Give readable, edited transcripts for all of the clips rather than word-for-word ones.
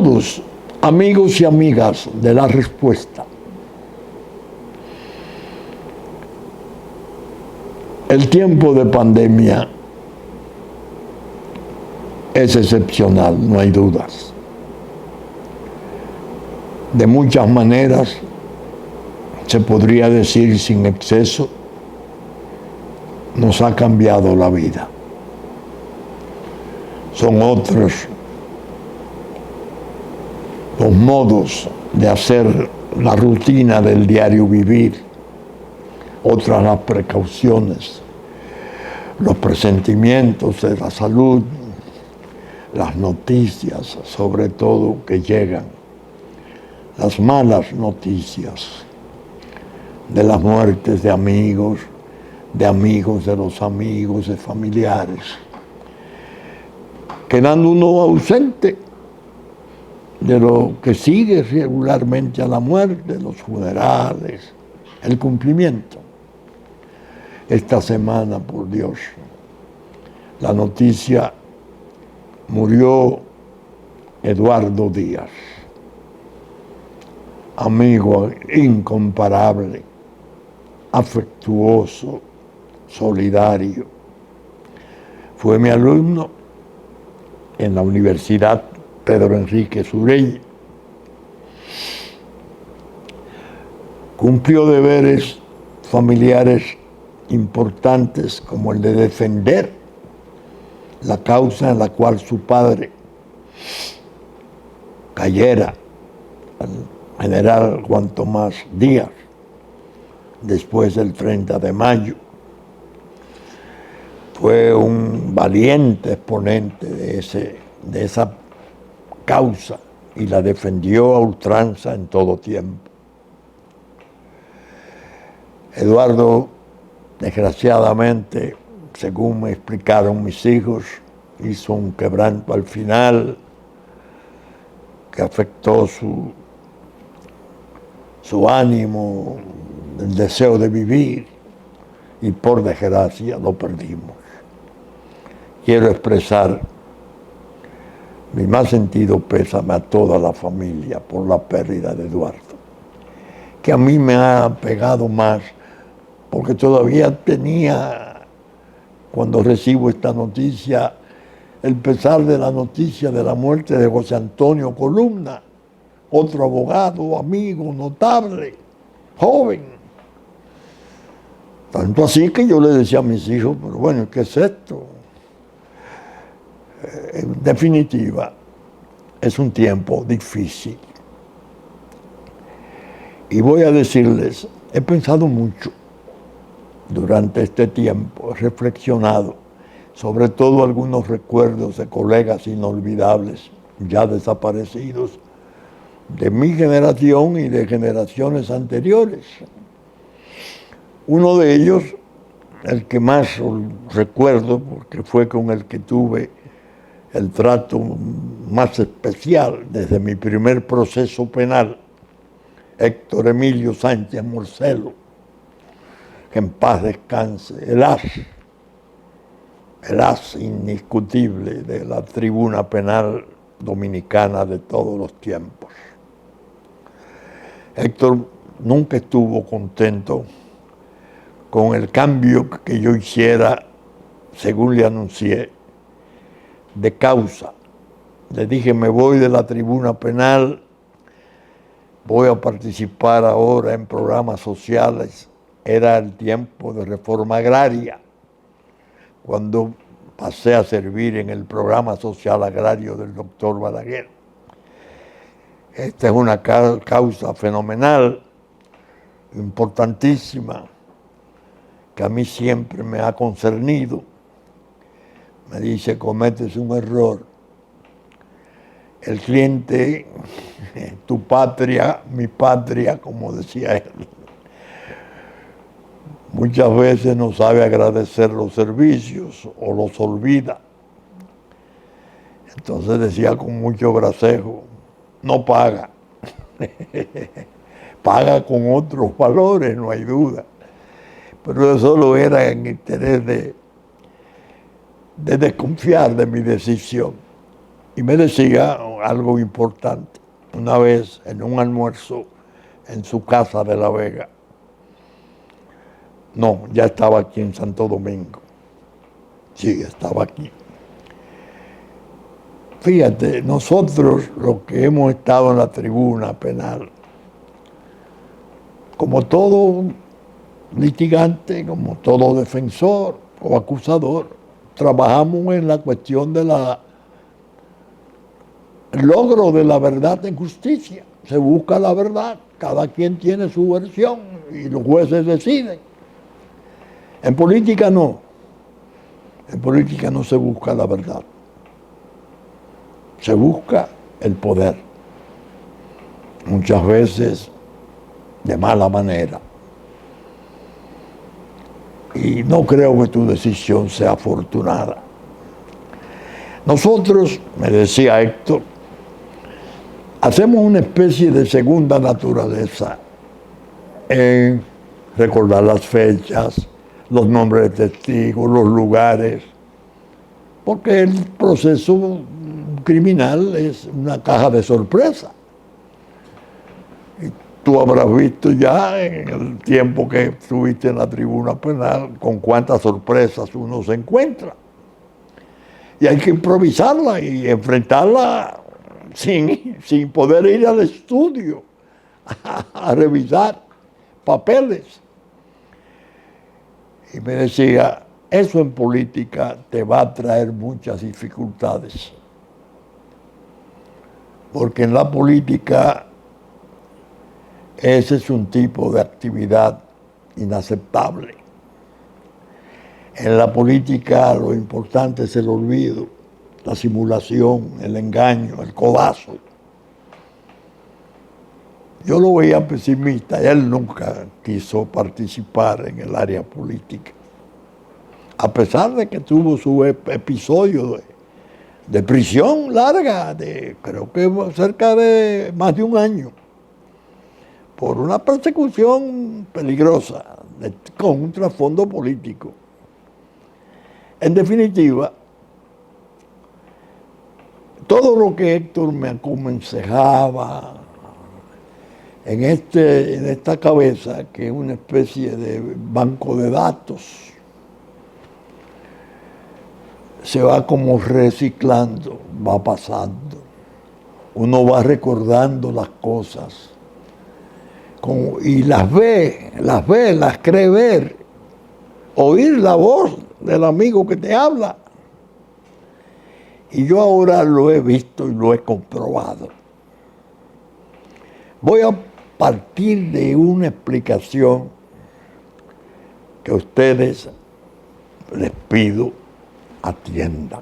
todos, amigos y amigas de La Respuesta. El tiempo de pandemia es excepcional, no hay dudas. De muchas maneras, se podría decir sin exceso, nos ha cambiado la vida. Son otros los modos de hacer la rutina del diario vivir, otras las precauciones, los presentimientos de la salud, las noticias, sobre todo, que llegan, las malas noticias de las muertes de amigos de los amigos, de familiares, quedando uno ausente de lo que sigue regularmente a la muerte, los funerales, el cumplimiento. Esta semana, por Dios, la noticia: murió Eduardo Díaz, amigo incomparable, afectuoso, solidario. Fue mi alumno en la Universidad Pedro Enrique Surey. Cumplió deberes familiares importantes, como el de defender la causa en la cual su padre cayera, al general Juan Tomás Díaz, después del 30 de mayo. Fue un valiente exponente de esa causa y la defendió a ultranza en todo tiempo. Eduardo, desgraciadamente, según me explicaron mis hijos, hizo un quebranto al final que afectó su ánimo, el deseo de vivir, y por desgracia lo perdimos. Quiero expresar mi más sentido pésame a toda la familia por la pérdida de Eduardo, que a mí me ha pegado más, porque todavía tenía, cuando recibo esta noticia, el pesar de la noticia de la muerte de José Antonio Columna, otro abogado, amigo, notable, joven. Tanto así que yo le decía a mis hijos, pero bueno, ¿qué es esto? En definitiva, es un tiempo difícil. Y voy a decirles, he pensado mucho durante este tiempo, he reflexionado, sobre todo algunos recuerdos de colegas inolvidables, ya desaparecidos, de mi generación y de generaciones anteriores. Uno de ellos, el que más recuerdo, porque fue con el que tuve el trato más especial desde mi primer proceso penal, Héctor Emilio Sánchez Morcelo, que en paz descanse, el as indiscutible de la tribuna penal dominicana de todos los tiempos. Héctor nunca estuvo contento con el cambio que yo hiciera, según le anuncié, de causa. Le dije, me voy de la tribuna penal, voy a participar ahora en programas sociales. Era el tiempo de reforma agraria, cuando pasé a servir en el programa social agrario del doctor Balaguer. Esta es una causa fenomenal, importantísima, que a mí siempre me ha concernido. Me dice, cometes un error. El cliente, tu patria, mi patria, como decía él, muchas veces no sabe agradecer los servicios o los olvida. Entonces decía con mucho gracejo, no paga. Paga con otros valores, no hay duda. Pero eso solo era en interés de desconfiar de mi decisión. Y me decía, algo importante. Una vez en un almuerzo en su casa de La Vega, no, ya estaba aquí en Santo Domingo, sí, estaba aquí. Fíjate, nosotros los que hemos estado en la tribuna penal, como todo litigante, como todo defensor o acusador, trabajamos en la cuestión de el logro de la verdad en justicia. Se busca la verdad, cada quien tiene su versión y los jueces deciden. En política no se busca la verdad, se busca el poder, muchas veces de mala manera. Y no creo que tu decisión sea afortunada. Nosotros, me decía Héctor, hacemos una especie de segunda naturaleza en recordar las fechas, los nombres de testigos, los lugares, porque el proceso criminal es una caja de sorpresa. Y tú habrás visto ya en el tiempo que estuviste en la tribuna penal con cuántas sorpresas uno se encuentra. Y hay que improvisarla y enfrentarla sin poder ir al estudio a revisar papeles. Y me decía, eso en política te va a traer muchas dificultades. Porque en la política ese es un tipo de actividad inaceptable. En la política lo importante es el olvido, la simulación, el engaño, el codazo. Yo lo veía pesimista y él nunca quiso participar en el área política. A pesar de que tuvo su episodio de prisión larga, creo que cerca de más de un año, por una persecución peligrosa, con un trasfondo político. En definitiva, todo lo que Héctor me aconsejaba en esta cabeza, que es una especie de banco de datos, se va como reciclando, va pasando. Uno va recordando las cosas y las ve, las cree ver, oír la voz del amigo que te habla. Y yo ahora lo he visto y lo he comprobado. Voy a partir de una explicación que a ustedes les pido atiendan.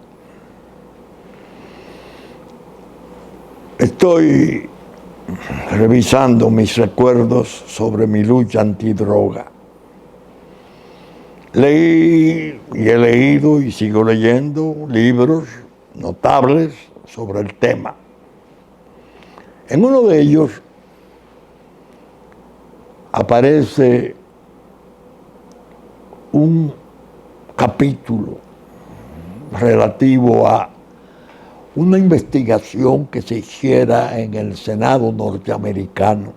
Estoy revisando mis recuerdos sobre mi lucha antidroga. Leí y he leído y sigo leyendo libros notables sobre el tema. En uno de ellos aparece un capítulo relativo a una investigación que se hiciera en el Senado norteamericano.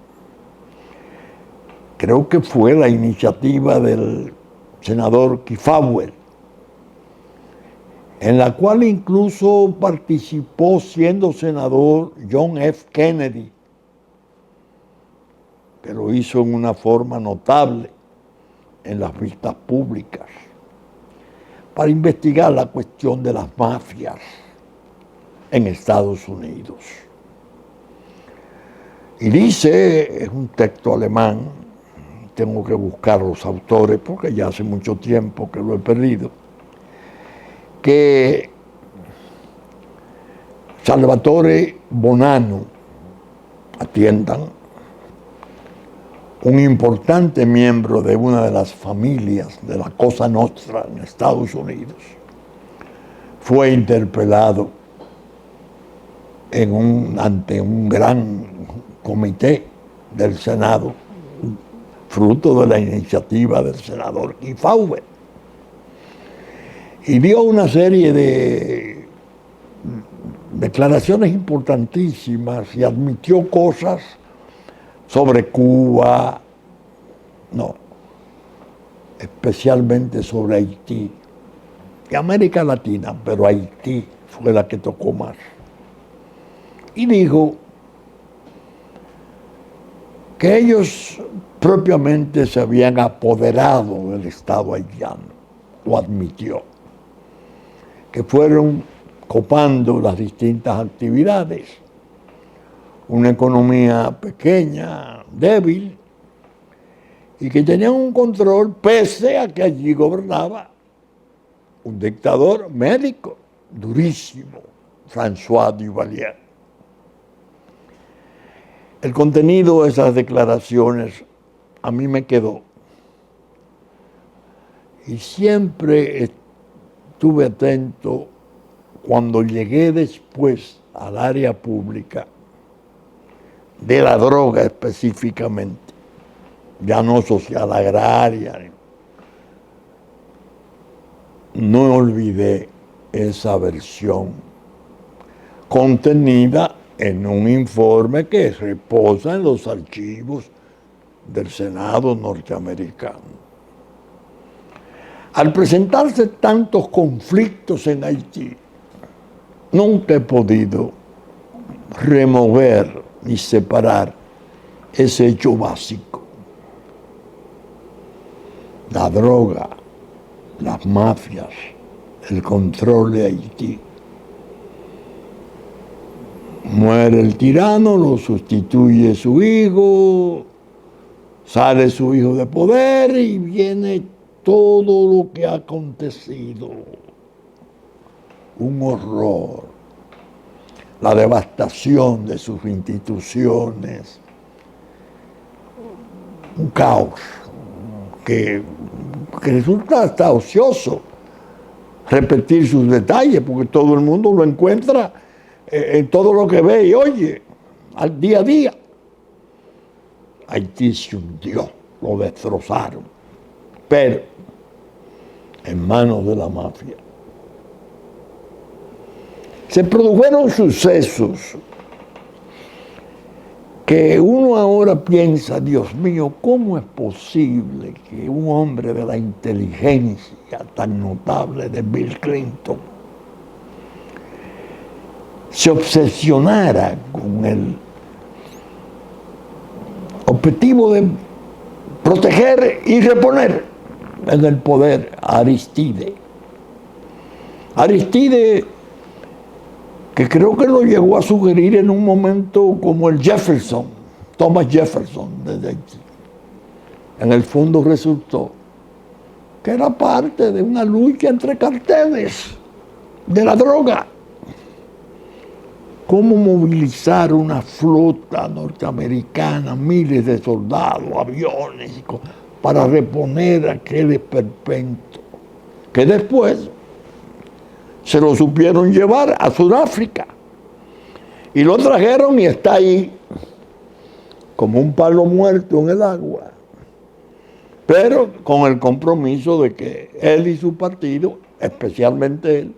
Creo que fue la iniciativa del senador Kefauver, en la cual incluso participó, siendo senador, John F. Kennedy, que lo hizo en una forma notable en las vistas públicas, para investigar la cuestión de las mafias en Estados Unidos. Y dice, es un texto alemán, tengo que buscar los autores porque ya hace mucho tiempo que lo he perdido, que Salvatore Bonanno, atiendan, un importante miembro de una de las familias de la Cosa Nostra en Estados Unidos, fue interpelado ante un gran comité del Senado, fruto de la iniciativa del senador Kefauver, y dio una serie de declaraciones importantísimas y admitió cosas sobre Cuba, no, especialmente sobre Haití y América Latina, pero Haití fue la que tocó más. Y dijo que ellos propiamente se habían apoderado del Estado haitiano, lo admitió, que fueron copando las distintas actividades, una economía pequeña, débil, y que tenían un control pese a que allí gobernaba un dictador médico durísimo, François Duvalier. El contenido de esas declaraciones a mí me quedó. Y siempre estuve atento cuando llegué después al área pública, de la droga específicamente, ya no social, agraria. No olvidé esa versión contenida en un informe que reposa en los archivos del Senado norteamericano. Al presentarse tantos conflictos en Haití, nunca he podido remover ni separar ese hecho básico. La droga, las mafias, el control de Haití. Muere el tirano, lo sustituye su hijo, sale su hijo de poder y viene todo lo que ha acontecido. Un horror. La devastación de sus instituciones. Un caos que resulta hasta ocioso repetir sus detalles, porque todo el mundo lo encuentra en todo lo que ve y oye, al día a día. Haití se hundió, lo destrozaron, pero en manos de la mafia. Se produjeron sucesos que uno ahora piensa, Dios mío, ¿cómo es posible que un hombre de la inteligencia tan notable de Bill Clinton se obsesionara con el objetivo de proteger y reponer en el poder a Aristide? Aristide, que creo que lo llegó a sugerir en un momento como el Jefferson, Thomas Jefferson de Haití. En el fondo resultó que era parte de una lucha entre carteles de la droga. ¿Cómo movilizar una flota norteamericana, miles de soldados, aviones, para reponer aquel esperpento que después se lo supieron llevar a Sudáfrica y lo trajeron y está ahí como un palo muerto en el agua, pero con el compromiso de que él y su partido, especialmente él,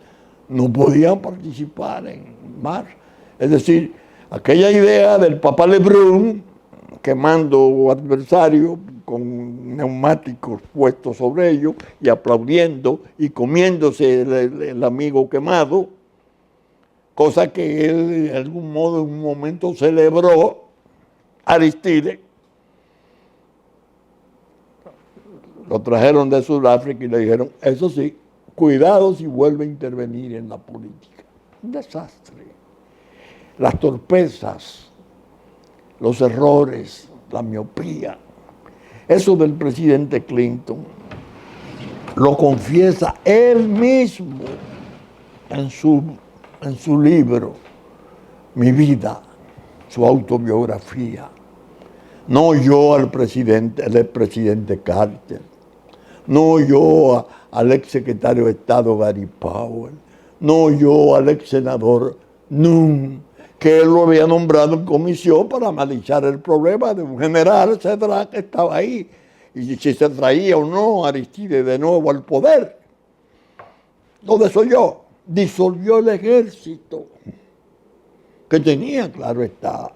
no podían participar en más. Es decir, aquella idea del Papa Lebrun quemando adversarios con neumáticos puestos sobre ellos y aplaudiendo y comiéndose el amigo quemado, cosa que él de algún modo en un momento celebró, Aristide. Lo trajeron de Sudáfrica y le dijeron, eso sí, cuidado si vuelve a intervenir en la política. Un desastre. Las torpezas, los errores, la miopía. Eso del presidente Clinton lo confiesa él mismo en su libro, Mi vida, su autobiografía. No yo al expresidente Carter, no yo al exsecretario de Estado Gary Powell, no yo al exsenador Nunn, que él lo había nombrado en comisión para analizar el problema de un general, etcétera, que estaba ahí, y si se traía o no a Aristide de nuevo al poder. Lo desoyó, disolvió el ejército, que tenía, claro está,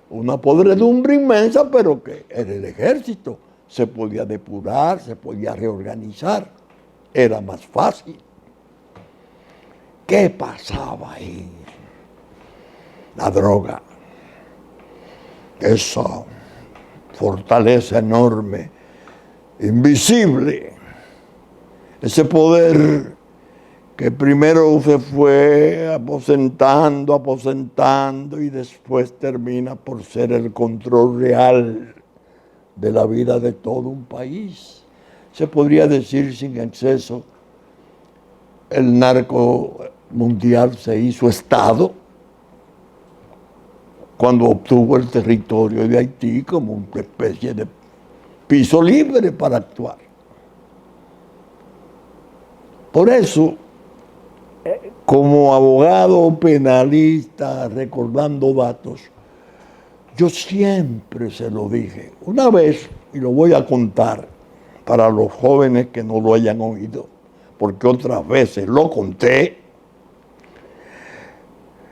una podredumbre inmensa, pero que era el ejército. Se podía depurar, se podía reorganizar, era más fácil. ¿Qué pasaba ahí? La droga, esa fortaleza enorme, invisible, ese poder que primero se fue aposentando y después termina por ser el control real de la vida de todo un país. Se podría decir sin exceso, el narco mundial se hizo Estado cuando obtuvo el territorio de Haití como una especie de piso libre para actuar. Por eso, como abogado penalista, recordando datos, yo siempre se lo dije. Una vez, y lo voy a contar para los jóvenes que no lo hayan oído, porque otras veces lo conté,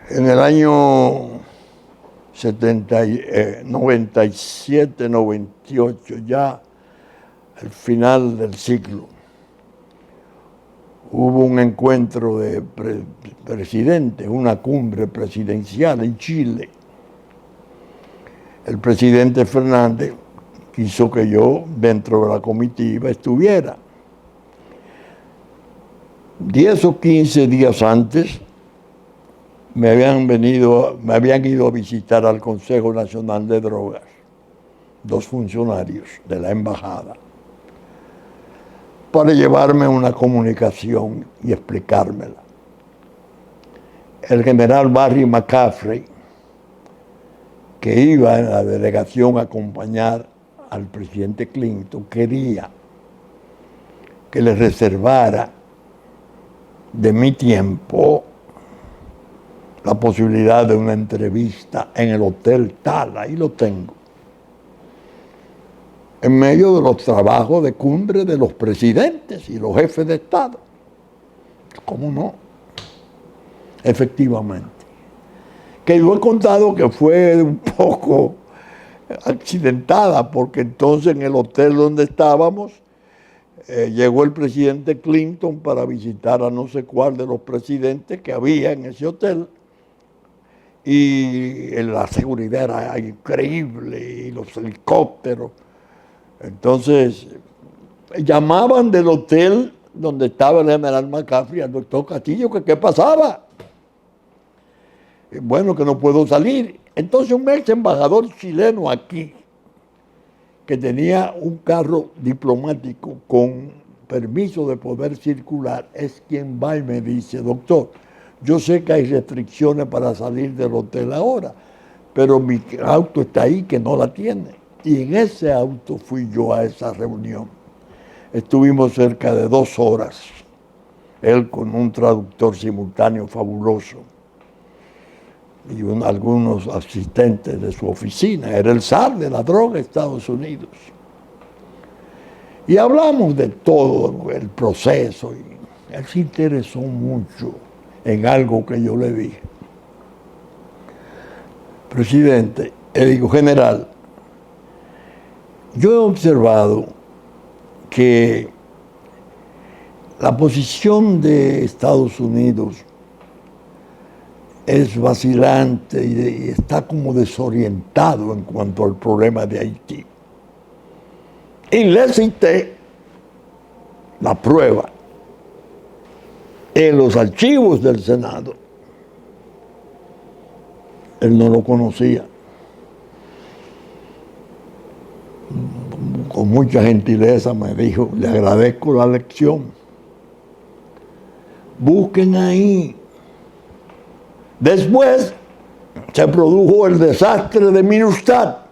en el año 97, 98, ya al final del siglo, hubo un encuentro de presidentes, una cumbre presidencial en Chile. El presidente Fernández quiso que yo, dentro de la comitiva, estuviera. 10 o 15 días antes, me habían ido a visitar al Consejo Nacional de Drogas, 2 funcionarios de la embajada, para llevarme una comunicación y explicármela. El general Barry McCaffrey, que iba en la delegación a acompañar al presidente Clinton, quería que le reservara de mi tiempo la posibilidad de una entrevista en el Hotel Tal, ahí lo tengo, en medio de los trabajos de cumbre de los presidentes y los jefes de Estado. ¿Cómo no? Efectivamente. Que yo he contado que fue un poco accidentada, porque entonces en el hotel donde estábamos llegó el presidente Clinton para visitar a no sé cuál de los presidentes que había en ese hotel, y la seguridad era increíble, y los helicópteros. Entonces llamaban del hotel donde estaba el general McCaffrey al doctor Castillo que qué pasaba. Bueno, que no puedo salir. Entonces un ex embajador chileno aquí, que tenía un carro diplomático con permiso de poder circular, es quien va y me dice: doctor, yo sé que hay restricciones para salir del hotel ahora, pero mi auto está ahí que no la tiene. Y en ese auto fui yo a esa reunión. Estuvimos cerca de 2 horas, él con un traductor simultáneo fabuloso y algunos asistentes de su oficina. Era el zar de la droga de Estados Unidos. Y hablamos de todo el proceso, y él se interesó mucho en algo que yo le dije. Presidente, le digo: general, yo he observado que la posición de Estados Unidos es vacilante y está como desorientado en cuanto al problema de Haití. Y le cité la prueba en los archivos del Senado. Él no lo conocía. Con mucha gentileza me dijo: le agradezco la lección. Busquen ahí. Después se produjo el desastre de Minustah,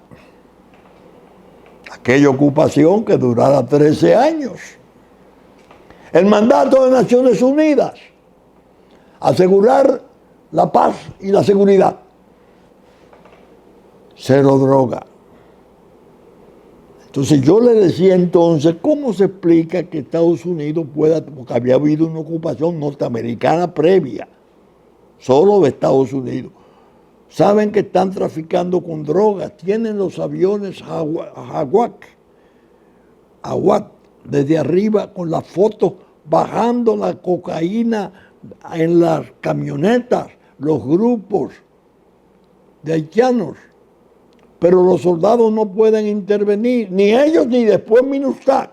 aquella ocupación que durara 13 años. El mandato de Naciones Unidas: asegurar la paz y la seguridad. 0 droga. Entonces yo le decía entonces, ¿cómo se explica que Estados Unidos pueda, porque había habido una ocupación norteamericana previa, solo de Estados Unidos, Saben que están traficando con drogas, tienen los aviones Aguat desde arriba con las fotos bajando la cocaína en las camionetas, los grupos de haitianos. Pero los soldados no pueden intervenir, ni ellos ni después MINUSTAH,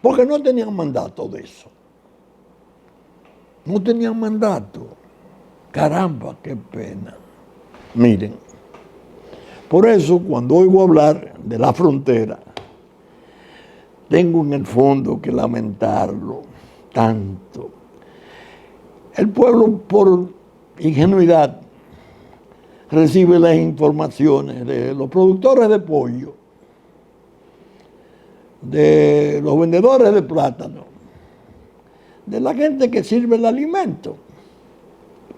porque no tenían mandato de eso. No tenían mandato. Caramba, qué pena. Miren, por eso cuando oigo hablar de la frontera, tengo en el fondo que lamentarlo tanto. El pueblo, por ingenuidad, recibe las informaciones de los productores de pollo, de los vendedores de plátano, de la gente que sirve el alimento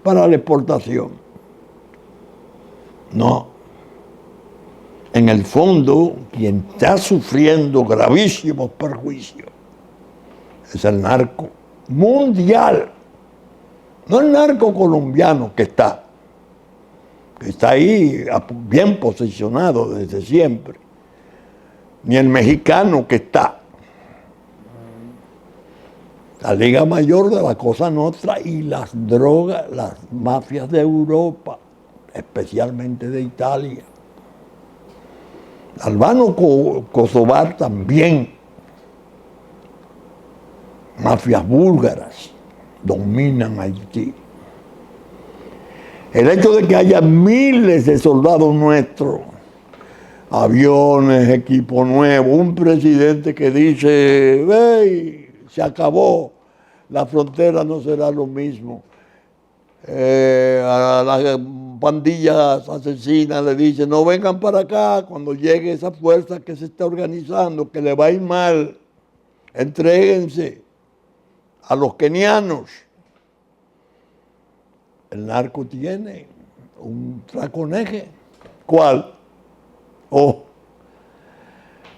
para la exportación. No. En el fondo, quien está sufriendo gravísimos perjuicios es el narco mundial. No el narco colombiano que está ahí bien posicionado desde siempre, ni el mexicano que está. La Liga Mayor de la Cosa Nostra y las drogas, las mafias de Europa, especialmente de Italia. Albano Kosovar también. Mafias búlgaras dominan Haití. El hecho de que haya miles de soldados nuestros, aviones, equipo nuevo, un presidente que dice, "Hey, se acabó, la frontera no será lo mismo". A las pandillas asesinas le dicen, no vengan para acá cuando llegue esa fuerza que se está organizando, que le va a ir mal, entréguense a los kenianos. El narco tiene un traconeje. ¿Cuál?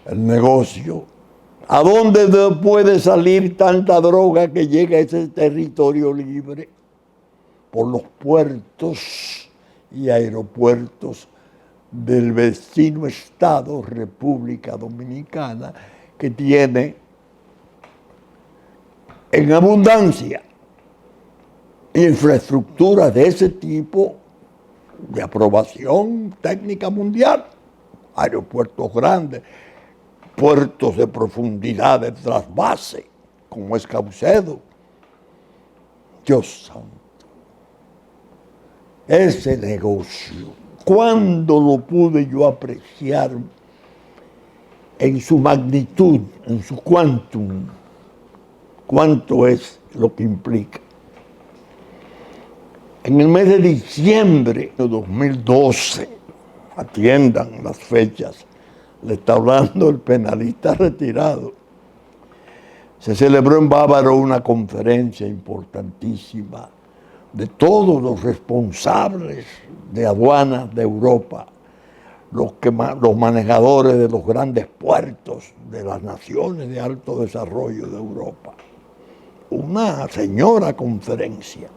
El negocio. ¿A dónde puede salir tanta droga que llega a ese territorio libre? Por los puertos y aeropuertos del vecino Estado, República Dominicana, que tiene en abundancia infraestructura de ese tipo de aprobación técnica mundial, aeropuertos grandes, puertos de profundidad de trasvase, como es Caucedo. Dios santo. Ese negocio, ¿cuándo lo pude yo apreciar en su magnitud, en su quantum? ¿Cuánto es lo que implica? En el mes de diciembre de 2012, atiendan las fechas, le está hablando el penalista retirado, se celebró en Bávaro una conferencia importantísima de todos los responsables de aduanas de Europa, los manejadores de los grandes puertos de las naciones de alto desarrollo de Europa. Una señora conferencia.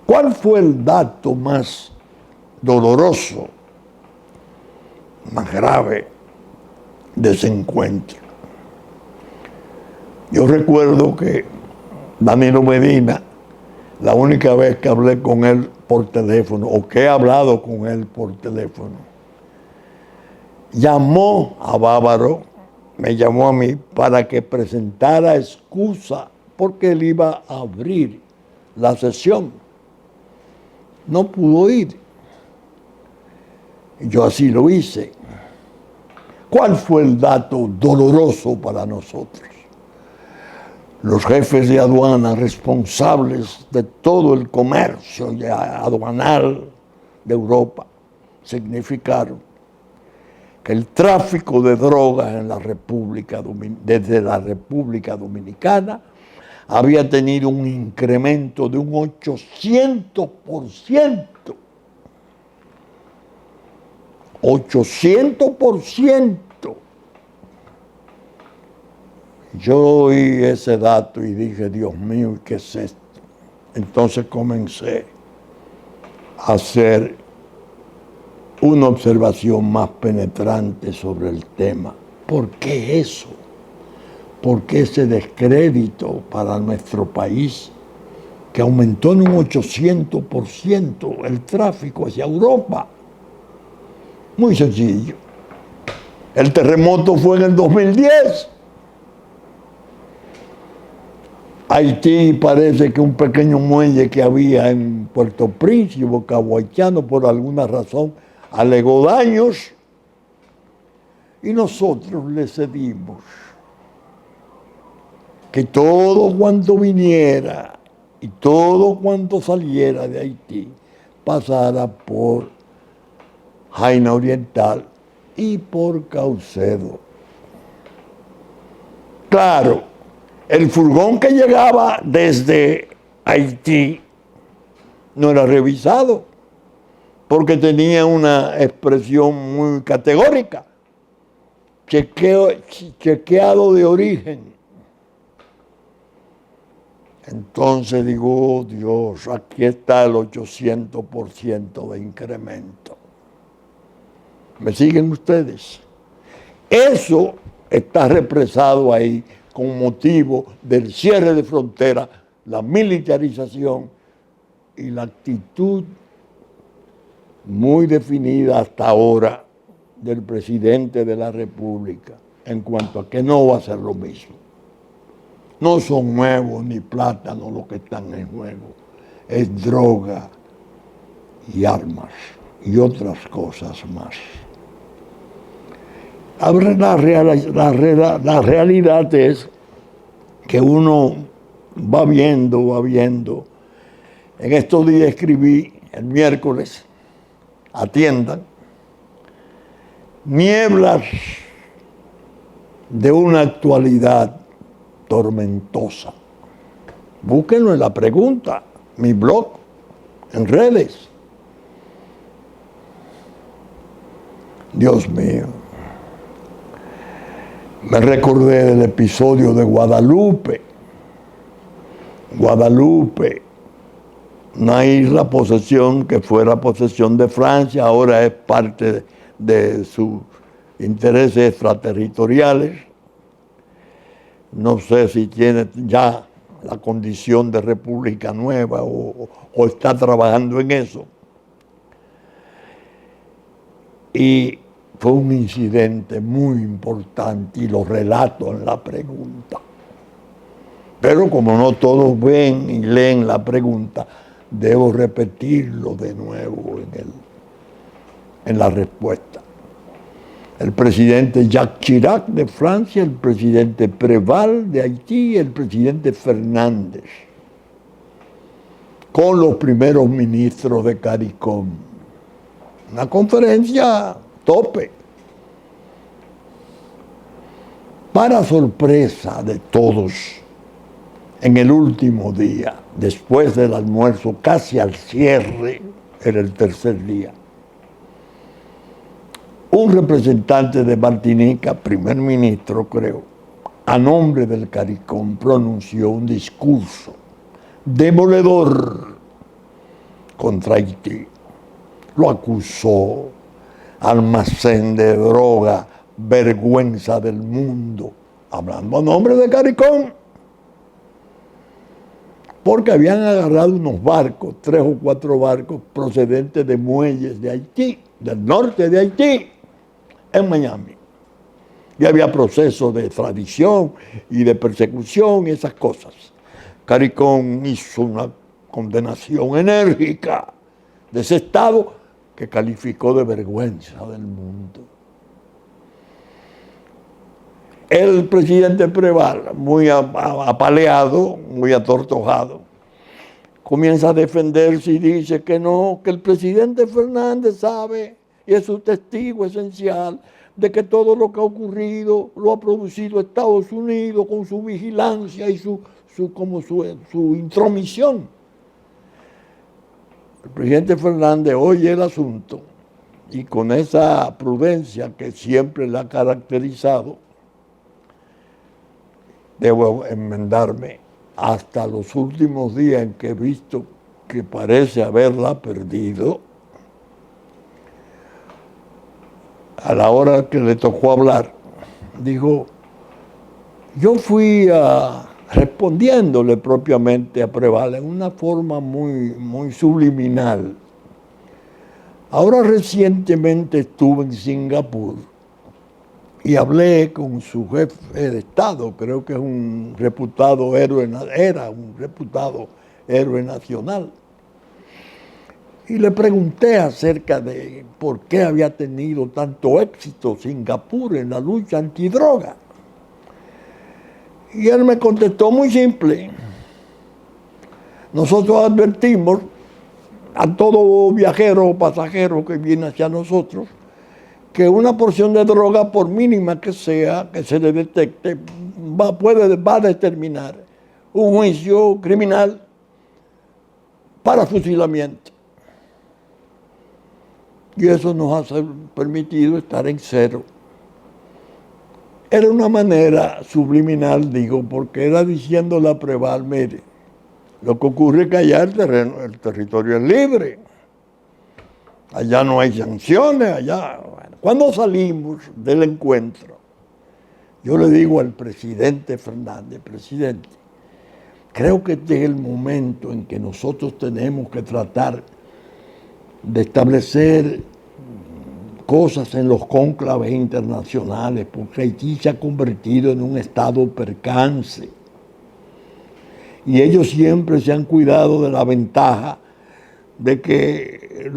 ¿Cuál fue el dato más doloroso, más grave de ese encuentro? Yo recuerdo que Danilo Medina, la única vez que hablé con él por teléfono, o que he hablado con él por teléfono, llamó a Bávaro, me llamó a mí para que presentara excusa porque él iba a abrir la sesión. No pudo ir. Yo así lo hice. ¿Cuál fue el dato doloroso para nosotros? Los jefes de aduana responsables de todo el comercio aduanal de Europa significaron que el tráfico de drogas en la desde la República Dominicana había tenido un incremento de un 800%. 800%. Yo oí ese dato y dije, Dios mío, ¿qué es esto? Entonces comencé hacer una observación más penetrante sobre el tema. ¿Por qué eso? ¿Por qué ese descrédito para nuestro país que aumentó en un 800% el tráfico hacia Europa? Muy sencillo. El terremoto fue en el 2010. Haití parece que un pequeño muelle que había en Puerto Príncipe o Cabo Haitiano por alguna razón alegó daños y nosotros le cedimos que todo cuanto viniera y todo cuanto saliera de Haití pasara por Jaina Oriental y por Caucedo. Claro, el furgón que llegaba desde Haití no era revisado porque tenía una expresión muy categórica. Chequeado de origen. Entonces digo, oh, Dios, aquí está el 800% de incremento. ¿Me siguen ustedes? Eso está represado ahí con motivo del cierre de frontera, la militarización y la actitud muy definida hasta ahora del presidente de la República en cuanto a que no va a ser lo mismo. No son huevos ni plátanos los que están en juego, es droga y armas y otras cosas más. Ahora la realidad es que uno va viendo. En estos días escribí, el miércoles, atiendan, nieblas de una actualidad tormentosa. Búsquenlo en la pregunta, mi blog, en redes. Dios mío. Me recordé del episodio de Guadalupe. Guadalupe, una isla posesión que fuera posesión de Francia, ahora es parte de sus intereses extraterritoriales. No sé si tiene ya la condición de república nueva o está trabajando en eso. Y fue un incidente muy importante y lo relato en la pregunta. Pero como no todos ven y leen la pregunta, debo repetirlo de nuevo en la respuesta. El presidente Jacques Chirac de Francia, el presidente Préval de Haití y el presidente Fernández, con los primeros ministros de CARICOM. Una conferencia tope. Para sorpresa de todos, en el último día, después del almuerzo, casi al cierre, era el tercer día, un representante de Martinica, primer ministro creo, a nombre del CARICOM pronunció un discurso demoledor contra Haití. Lo acusó, almacén de droga, vergüenza del mundo, hablando a nombre de CARICOM, porque habían agarrado unos barcos, 3 o 4 barcos procedentes de muelles de Haití, del norte de Haití, en Miami. Y había procesos de extradición y de persecución y esas cosas. CARICOM hizo una condenación enérgica de ese Estado que calificó de vergüenza del mundo. El presidente Préval, muy apaleado, muy atortojado, comienza a defenderse y dice que no, que el presidente Fernández sabe y es un testigo esencial de que todo lo que ha ocurrido lo ha producido Estados Unidos con su vigilancia y su intromisión. El presidente Fernández oye el asunto y con esa prudencia que siempre le ha caracterizado, debo enmendarme, hasta los últimos días en que he visto que parece haberla perdido, a la hora que le tocó hablar, dijo, yo fui respondiéndole propiamente a Preval en una forma muy subliminal. Ahora recientemente estuve en Singapur y hablé con su jefe de Estado, creo que es un reputado héroe, era un reputado héroe nacional. Y le pregunté acerca de por qué había tenido tanto éxito Singapur en la lucha antidroga. Y él me contestó muy simple. Nosotros advertimos a todo viajero o pasajero que viene hacia nosotros que una porción de droga, por mínima que sea, que se le detecte, va a determinar un juicio criminal para fusilamiento. Y eso nos ha permitido estar en cero. Era una manera subliminal, digo, porque era diciéndole a Preval, mire, lo que ocurre es que allá el territorio es libre. Allá no hay sanciones, allá. Bueno, cuando salimos del encuentro, yo le digo al presidente Fernández, presidente, creo que este es el momento en que nosotros tenemos que tratar de establecer cosas en los cónclaves internacionales, porque Haití se ha convertido en un estado percance. Y ellos siempre se han cuidado de la ventaja de que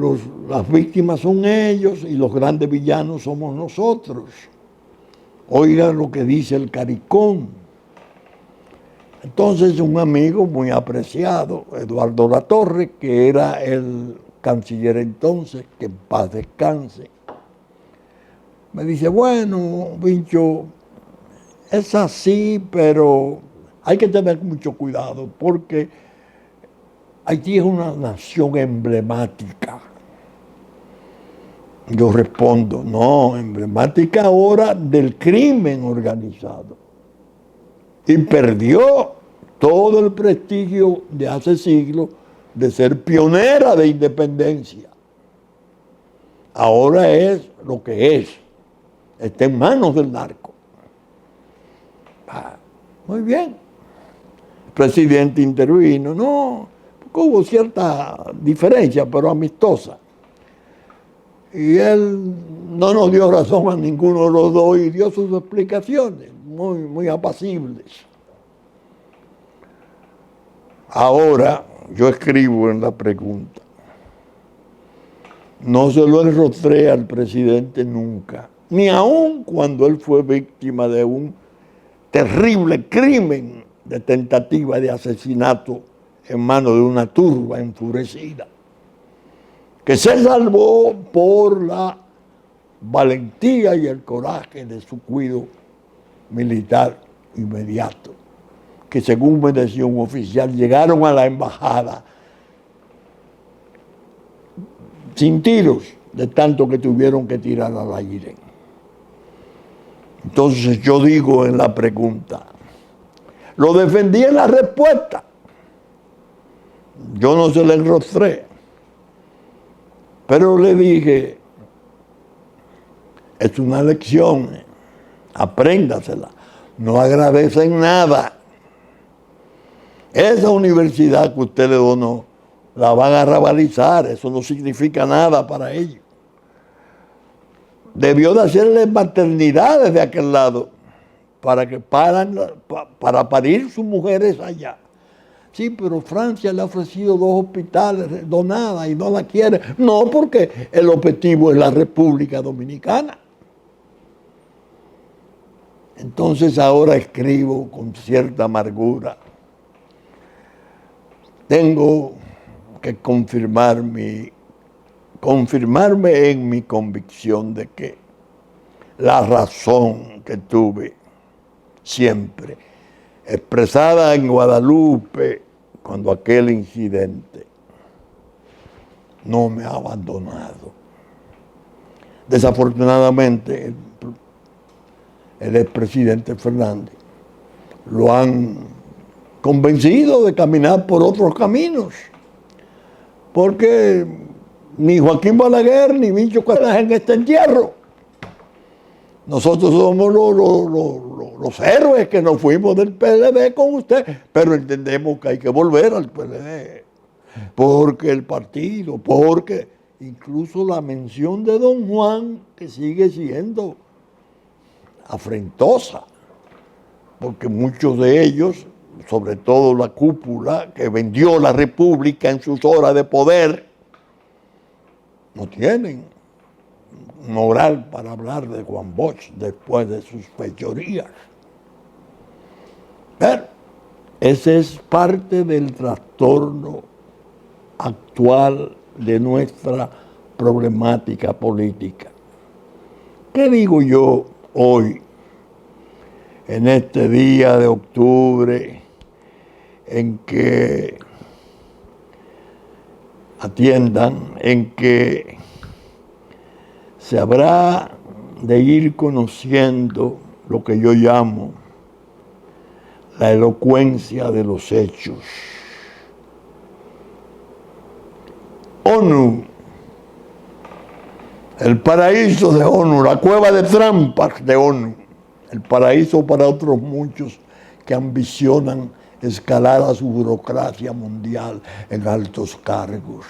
las víctimas son ellos y los grandes villanos somos nosotros. Oigan lo que dice el CARICOM. Entonces un amigo muy apreciado, Eduardo Latorre, que era el canciller entonces, que en paz descanse, me dice, bueno, Vincho, es así, pero hay que tener mucho cuidado porque Haití es una nación emblemática. Yo respondo, no, emblemática ahora del crimen organizado. Y perdió todo el prestigio de hace siglos de ser pionera de independencia. Ahora es lo que es. Está en manos del narco. Muy bien. El presidente intervino, no, hubo cierta diferencia, pero amistosa. Y él no nos dio razón a ninguno de los dos y dio sus explicaciones, muy apacibles. Ahora yo escribo en la pregunta, no se lo enrostré al presidente nunca, ni aun cuando él fue víctima de un terrible crimen de tentativa de asesinato en manos de una turba enfurecida, que se salvó por la valentía y el coraje de su cuidado militar inmediato, que según me decía un oficial, llegaron a la embajada sin tiros, de tanto que tuvieron que tirar al aire. Entonces yo digo en la pregunta, lo defendí en la respuesta, yo no se le enrostré, pero le dije, es una lección, apréndasela, no agradecen nada. Esa universidad que usted le donó, la van a rabalizar, eso no significa nada para ellos. Debió de hacerle maternidades de aquel lado para parir sus mujeres allá. Sí, pero Francia le ha ofrecido 2 hospitales donadas y no la quiere. No, porque el objetivo es la República Dominicana. Entonces ahora escribo con cierta amargura. Tengo que confirmarme en mi convicción de que la razón que tuve siempre, expresada en Guadalupe cuando aquel incidente, no me ha abandonado. Desafortunadamente, el expresidente Fernández lo han convencido de caminar por otros caminos. porque ni Joaquín Balaguer ni Vincho Cadenas en este entierro. Nosotros somos los héroes que nos fuimos del PLD con usted, pero entendemos que hay que volver al PLD, porque el partido, porque incluso la mención de don Juan, que sigue siendo afrentosa, porque muchos de ellos, sobre todo la cúpula que vendió la República en sus horas de poder, no tienen moral para hablar de Juan Bosch después de sus fechorías. Pero ese es parte del trastorno actual de nuestra problemática política. ¿Qué digo yo hoy, en este día de octubre, en que atiendan, en que se habrá de ir conociendo lo que yo llamo la elocuencia de los hechos? ONU, el paraíso de ONU, la cueva de trampas de ONU, el paraíso para otros muchos que ambicionan escalar a su burocracia mundial en altos cargos.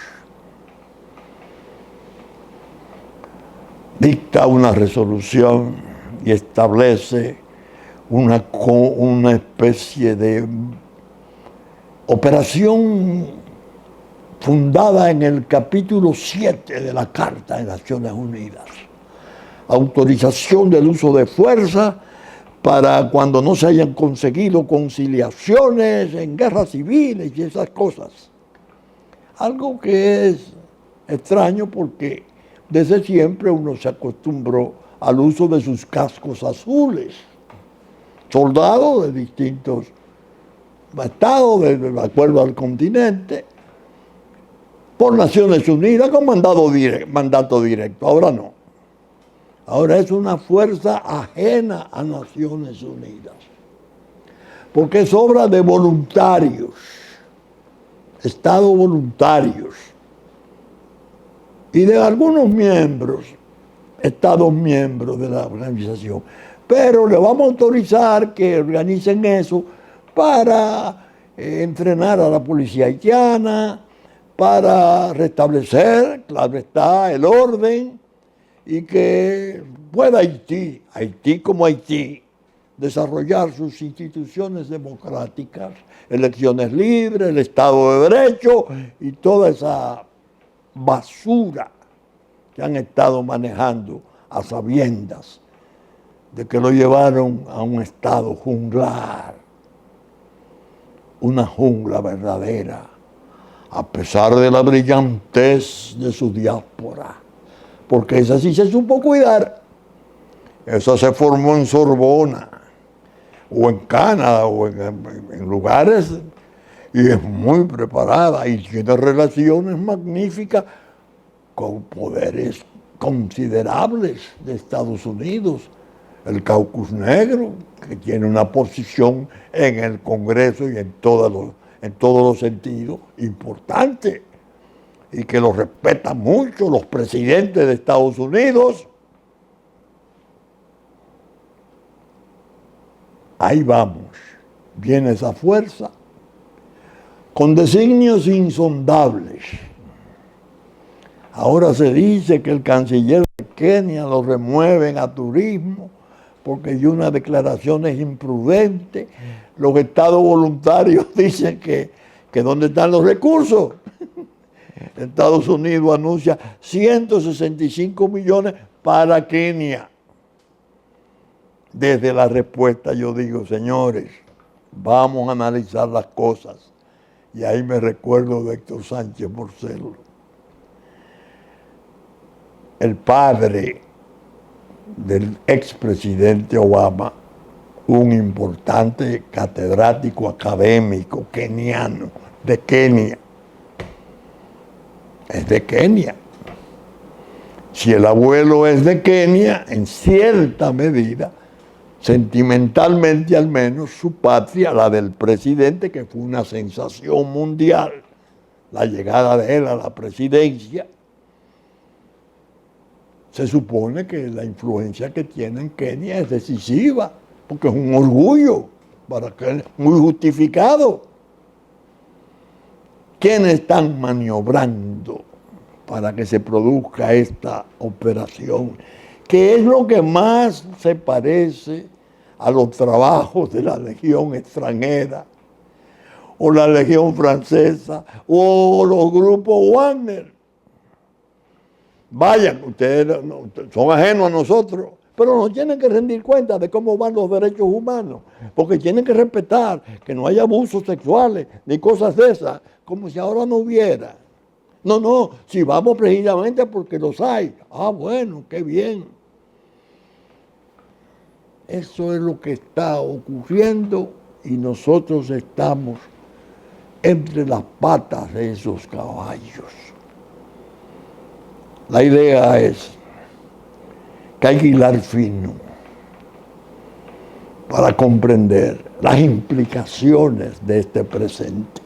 Dicta una resolución y establece una especie de operación fundada en el capítulo 7 de la Carta de Naciones Unidas. Autorización del uso de fuerza para cuando no se hayan conseguido conciliaciones en guerras civiles y esas cosas. Algo que es extraño porque desde siempre uno se acostumbró al uso de sus cascos azules. Soldados de distintos estados, de acuerdo al continente, por Naciones Unidas con mandato directo. Ahora no. Ahora es una fuerza ajena a Naciones Unidas. Porque es obra de voluntarios, estados voluntarios, y de algunos miembros, estados miembros de la organización. Pero le vamos a autorizar que organicen eso para entrenar a la policía haitiana, para restablecer, claro está, el orden, y que pueda Haití como Haití, desarrollar sus instituciones democráticas, elecciones libres, el Estado de Derecho y toda esa basura que han estado manejando a sabiendas de que lo llevaron a un estado junglar, una jungla verdadera, a pesar de la brillantez de su diáspora, porque esa sí se supo cuidar. Esa se formó en Sorbona, o en Canadá, o en lugares, y es muy preparada, y tiene relaciones magníficas con poderes considerables de Estados Unidos. El Caucus Negro, que tiene una posición en el Congreso y en todos los sentidos importante, y que lo respetan mucho los presidentes de Estados Unidos. Ahí vamos, viene esa fuerza, con designios insondables. Ahora se dice que el canciller de Kenia lo remueven a turismo porque dio unas declaraciones imprudentes. Los estados voluntarios dicen que ¿dónde están los recursos? Estados Unidos anuncia 165 millones para Kenia. Desde la respuesta yo digo, señores, vamos a analizar las cosas. Y ahí me recuerdo de Héctor Sánchez Morcelo. El padre del expresidente Obama, un importante catedrático académico keniano, de Kenia. Es de Kenia. Si el abuelo es de Kenia, en cierta medida, sentimentalmente al menos, su patria, la del presidente, que fue una sensación mundial, la llegada de él a la presidencia, se supone que la influencia que tiene en Kenia es decisiva, porque es un orgullo, muy justificado. ¿Quiénes están maniobrando para que se produzca esta operación? ¿Qué es lo que más se parece a los trabajos de la Legión extranjera, o la Legión francesa, o los grupos Wagner? Vayan, ustedes son ajenos a nosotros, pero nos tienen que rendir cuenta de cómo van los derechos humanos, porque tienen que respetar que no haya abusos sexuales ni cosas de esas, como si ahora no hubiera. No, si vamos precisamente porque los hay. Ah, bueno, qué bien. Eso es lo que está ocurriendo y nosotros estamos entre las patas de esos caballos. La idea es que hay que hilar fino para comprender las implicaciones de este presente.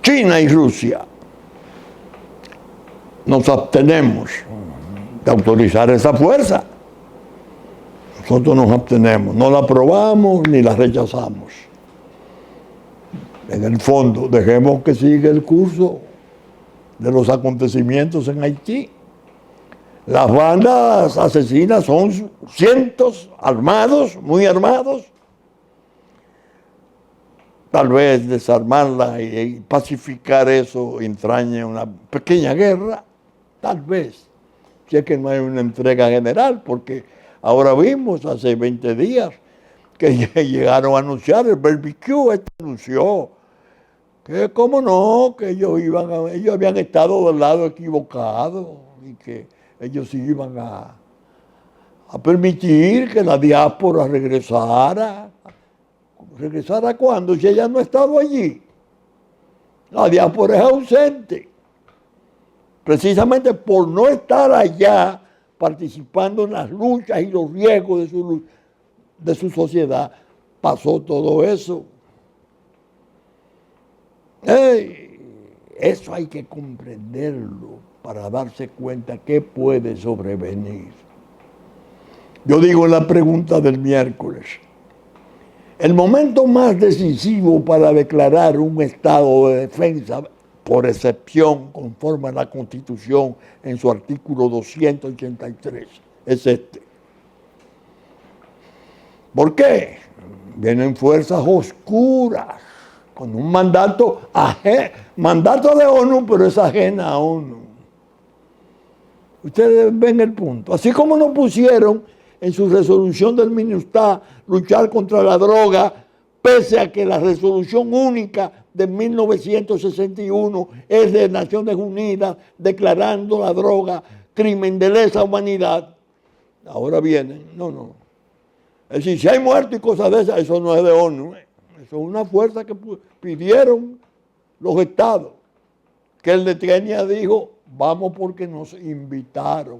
China y Rusia, nos abstenemos de autorizar esa fuerza. Nosotros nos abstenemos, no la aprobamos ni la rechazamos. En el fondo, dejemos que siga el curso de los acontecimientos en Haití. Las bandas asesinas son cientos, armados, muy armados. Tal vez desarmarla y pacificar eso entrañe una pequeña guerra, tal vez, si es que no hay una entrega general, porque ahora vimos hace 20 días que llegaron a anunciar, el barbecue anunció que cómo no, que ellos habían estado del lado equivocado y que ellos iban a permitir que la diáspora regresara. ¿Regresara cuándo? Si ella no ha estado allí. La diáspora es ausente. Precisamente por no estar allá participando en las luchas y los riesgos de su sociedad, pasó todo eso. Eso hay que comprenderlo para darse cuenta que puede sobrevenir. Yo digo en la pregunta del miércoles, el momento más decisivo para declarar un estado de defensa, por excepción, conforme a la Constitución en su artículo 283, es este. ¿Por qué? Vienen fuerzas oscuras con un mandato de ONU, pero es ajena a ONU. Ustedes ven el punto. Así como nos pusieron en su resolución del MINUSTAH luchar contra la droga, pese a que la resolución única de 1961 es de Naciones Unidas declarando la droga crimen de lesa humanidad. Ahora vienen, no. Es decir, si hay muertos y cosas de esas, eso no es de ONU. Eso es una fuerza que pidieron los estados. Que el de Kenia dijo, vamos porque nos invitaron.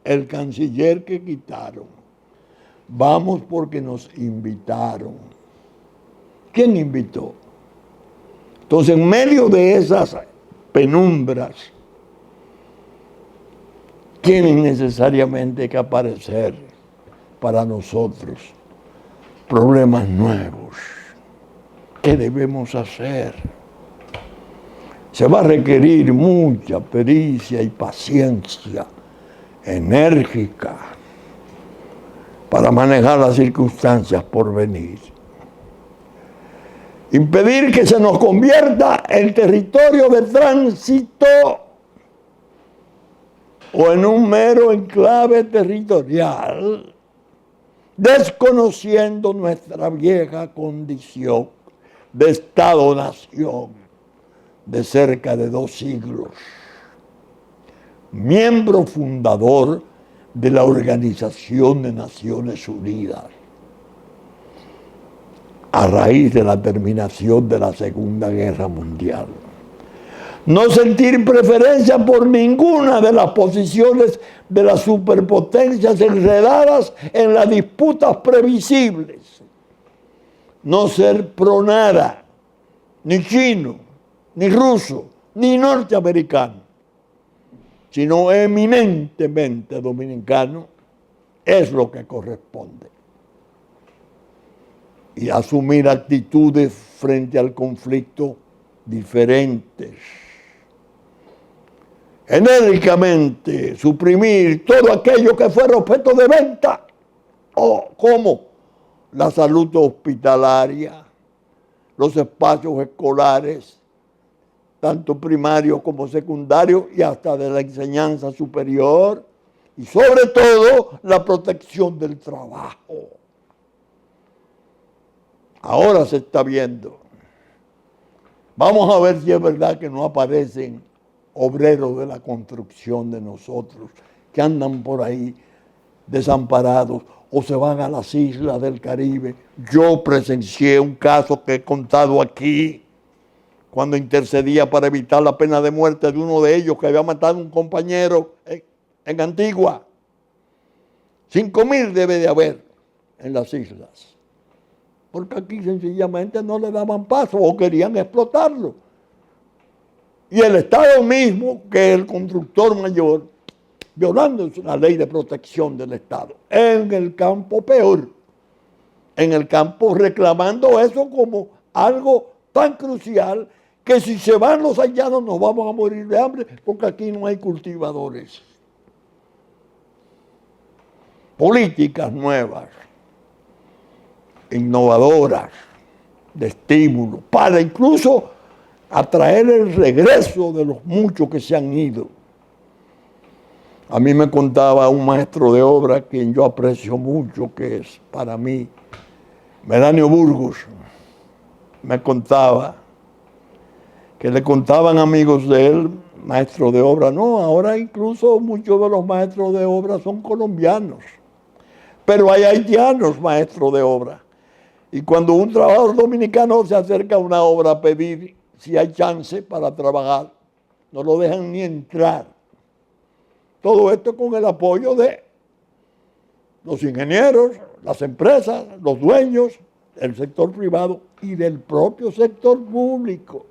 El canciller que quitaron. Vamos porque nos invitaron. ¿Quién invitó? Entonces, en medio de esas penumbras, tienen necesariamente que aparecer para nosotros problemas nuevos. ¿Qué debemos hacer? Se va a requerir mucha pericia y paciencia enérgica para manejar las circunstancias por venir. Impedir que se nos convierta en territorio de tránsito o en un mero enclave territorial, desconociendo nuestra vieja condición de Estado-nación de cerca de 2 siglos. Miembro fundador de la Organización de Naciones Unidas, a raíz de la terminación de la Segunda Guerra Mundial. No sentir preferencia por ninguna de las posiciones de las superpotencias enredadas en las disputas previsibles. No ser pro nada, ni chino, ni ruso, ni norteamericano, sino eminentemente dominicano, es lo que corresponde. Y asumir actitudes frente al conflicto diferentes. Enérgicamente suprimir todo aquello que fuera objeto de venta, o como la salud hospitalaria, los espacios escolares, tanto primarios como secundarios y hasta de la enseñanza superior, y sobre todo la protección del trabajo. Ahora se está viendo. Vamos a ver si es verdad que no aparecen obreros de la construcción de nosotros que andan por ahí desamparados o se van a las islas del Caribe. Yo presencié un caso que he contado aquí cuando intercedía para evitar la pena de muerte de uno de ellos que había matado a un compañero en Antigua. 5,000 debe de haber en las islas, porque aquí sencillamente no le daban paso o querían explotarlo. Y el Estado mismo, que es el constructor mayor, violando la ley de protección del Estado. En el campo peor, en el campo reclamando eso como algo tan crucial que si se van los haitianos nos vamos a morir de hambre porque aquí no hay cultivadores. Políticas nuevas, innovadoras, de estímulo, para incluso atraer el regreso de los muchos que se han ido. A mí me contaba un maestro de obra, quien yo aprecio mucho, que es para mí Melanio Burgos, me contaba que le contaban amigos de él, maestros de obra. No, ahora incluso muchos de los maestros de obra son colombianos, pero hay haitianos maestros de obra. Y cuando un trabajador dominicano se acerca a una obra a pedir si hay chance para trabajar, no lo dejan ni entrar. Todo esto con el apoyo de los ingenieros, las empresas, los dueños, del sector privado y del propio sector público.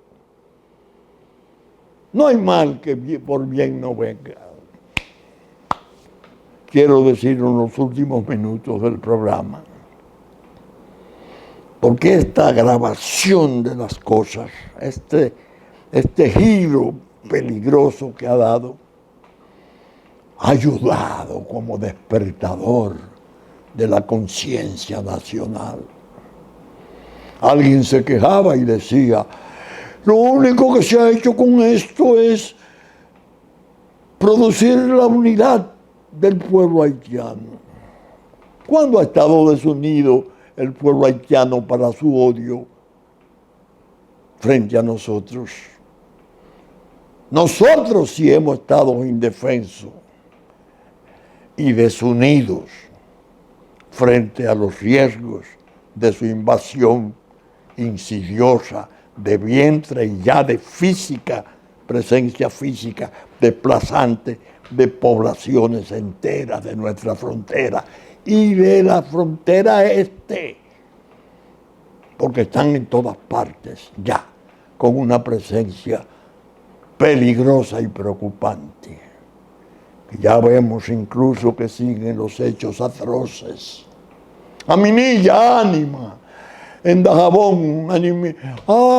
No hay mal que por bien no venga. Quiero decir en los últimos minutos del programa, porque esta agravación de las cosas, este giro peligroso que ha dado, ha ayudado como despertador de la conciencia nacional. Alguien se quejaba y decía, lo único que se ha hecho con esto es producir la unidad del pueblo haitiano. ¿Cuándo ha estado desunido el pueblo haitiano para su odio frente a nosotros? Nosotros sí hemos estado indefensos y desunidos frente a los riesgos de su invasión insidiosa de vientre y ya de física, presencia física desplazante de poblaciones enteras de nuestra frontera y de la frontera este, porque están en todas partes ya, con una presencia peligrosa y preocupante. Ya vemos incluso que siguen los hechos atroces. A Minilla, ánima, en Dajabón,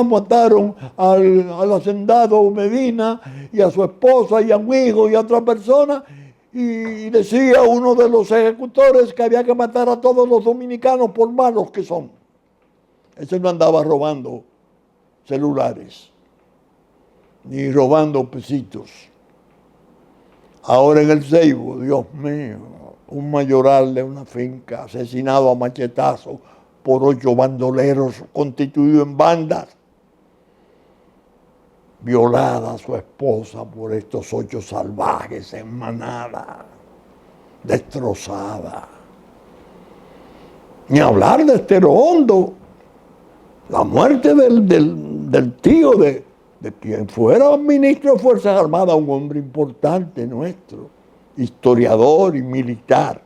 mataron al hacendado Medina y a su esposa y a un hijo y a otra persona, y decía uno de los ejecutores que había que matar a todos los dominicanos por malos que son. Ese no andaba robando celulares, ni robando pesitos. Ahora en el Ceibo, Dios mío, un mayoral de una finca asesinado a machetazo por 8 bandoleros constituidos en bandas. Violada a su esposa por estos 8 salvajes en manada, destrozada. Ni hablar de Estero Hondo, la muerte del tío de quien fuera ministro de Fuerzas Armadas, un hombre importante nuestro, historiador y militar,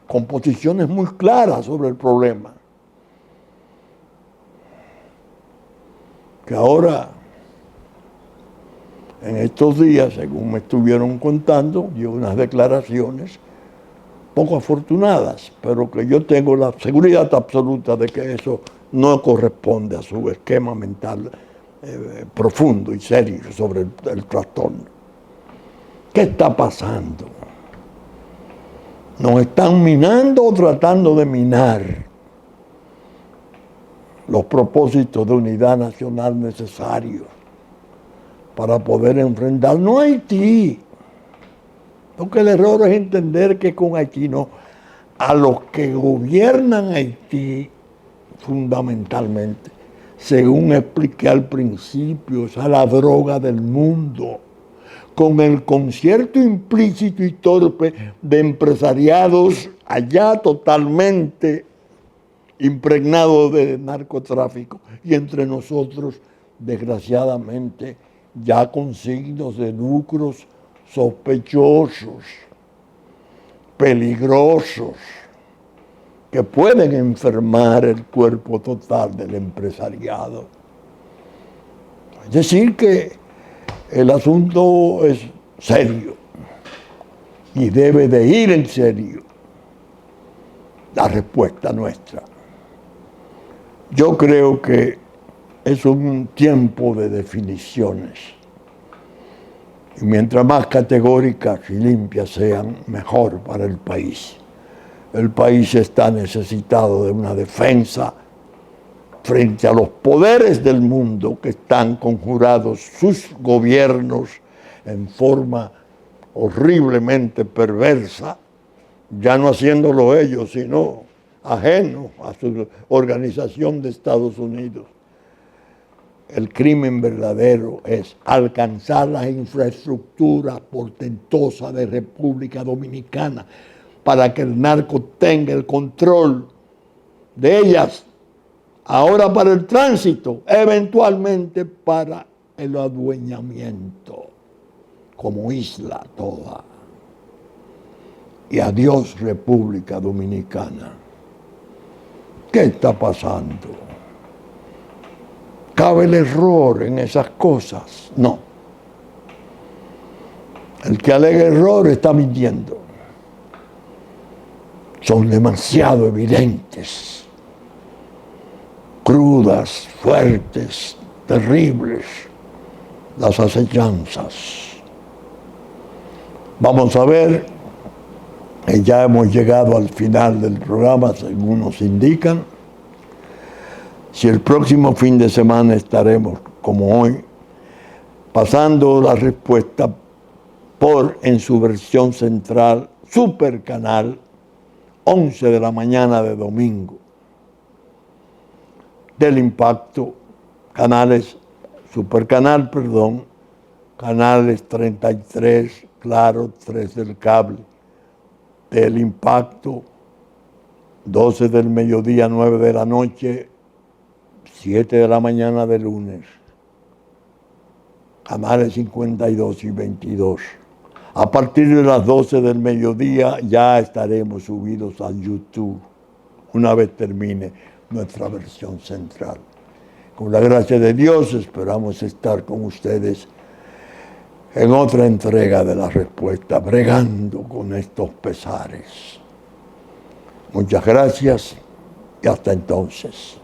con posiciones muy claras sobre el problema. Que ahora en estos días, según me estuvieron contando, dio unas declaraciones poco afortunadas, pero que yo tengo la seguridad absoluta de que eso no corresponde a su esquema mental profundo y serio sobre el trastorno. ¿Qué está pasando? Nos están minando o tratando de minar los propósitos de unidad nacional necesarios para poder enfrentarnos a Haití. Porque el error es entender que con Haití no, a los que gobiernan Haití fundamentalmente, según expliqué al principio, es a la droga del mundo, con el concierto implícito y torpe de empresariados allá totalmente impregnados de narcotráfico y entre nosotros, desgraciadamente, ya con signos de lucros sospechosos, peligrosos, que pueden enfermar el cuerpo total del empresariado. Es decir, que el asunto es serio y debe de ir en serio la respuesta nuestra. Yo creo que es un tiempo de definiciones. Y mientras más categóricas y limpias sean, mejor para el país. El país está necesitado de una defensa frente a los poderes del mundo que están conjurados sus gobiernos en forma horriblemente perversa, ya no haciéndolo ellos, sino ajenos a su organización de Estados Unidos. El crimen verdadero es alcanzar las infraestructuras portentosas de República Dominicana para que el narco tenga el control de ellas, ahora para el tránsito, eventualmente para el adueñamiento, como isla toda. Y adiós República Dominicana. ¿Qué está pasando? ¿Cabe el error en esas cosas? No. El que alega error está mintiendo. Son demasiado evidentes, crudas, fuertes, terribles, las acechanzas. Vamos a ver, ya hemos llegado al final del programa, según nos indican. Si el próximo fin de semana estaremos, como hoy, pasando la respuesta en su versión central, Supercanal, 11 de la mañana de domingo. Del Impacto, Supercanal, canales 33, Claro, 3 del Cable. Del Impacto, 12 del mediodía, 9 de la noche, 7 de la mañana de lunes, canales 52 y 22. A partir de las 12 del mediodía ya estaremos subidos a YouTube, una vez termine nuestra versión central. Con la gracia de Dios esperamos estar con ustedes en otra entrega de la respuesta, bregando con estos pesares. Muchas gracias y hasta entonces.